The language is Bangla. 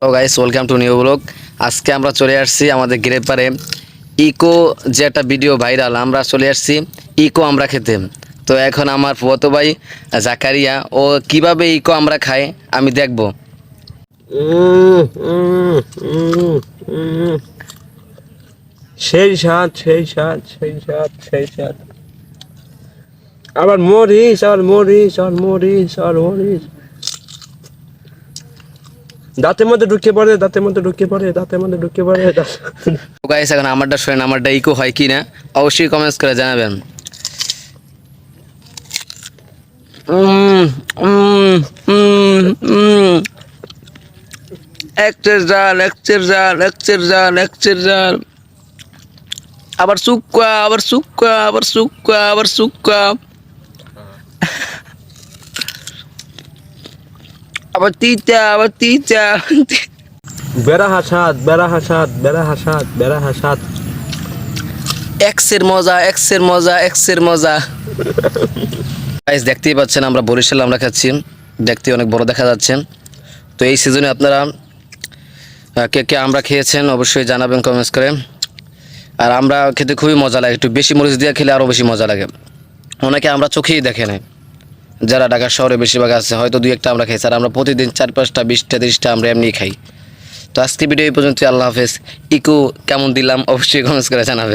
Hello guys, welcome to new blog. আজকে আমরা চলে আসছি আমাদের গ্রেপারে ইকো, যে একটা ভিডিও ভাইরাল। আমরা চলে আসছি ইকো আমরা খেতে। তো এখন আমার ফুয়াতো ভাই জাকারিয়া ও কিভাবে ইকো আমরা খাই আমি দেখব। উম, উম, উম, উম। সেই স্বাদ সেই স্বাদ সেই স্বাদ সেই স্বাদ। আবার মরিচ। দাঁতের মধ্যে ঢুকে পড়ে তো গাইস, এখন আমারটা শোনেন, আমারটা ইকো হয় কি না অবশ্যই কমেন্টস করে জানাবেন। উম, উম, উম, উম। একচের জাল, একচের জাল, একচের জাল, একচের জাল। আবার শুক্কা, আবার শুক্কা, আবার শুক্কা, আবার শুক্কা, আবার তিতা, আবার তিতা। বেড়া হাসাদ। এক্সের মজা, এক্সের মজা, এক্সের মজা। গাইস, দেখতেই পাচ্ছেন আমরা বরিশাল আমরা খাচ্ছি। দেখতে অনেক বড় দেখা যাচ্ছে। তো এই সিজনে আপনারা কে কে আমরা খেয়েছেন অবশ্যই জানাবেন কমেন্টস করে। আর আমরা খেতে খুবই মজা লাগে, একটু বেশি মরিচ দিয়ে খেলে আরও বেশি মজা লাগে। অনেকে আমরা চোখেই দেখে নেই, যারা ঢাকা শহরে বেশিরভাগ আছে, হয়তো দুই একটা আমরা খাই। আর আমরা প্রতিদিন 4-5টা 20টা 30টা আমরা এমনি খাই। তো আজকে ভিডিও এই পর্যন্ত। আল্লাহ হাফেজ। ইকো কেমন দিলাম অবশ্যই কমেন্টস করে জানাবেন।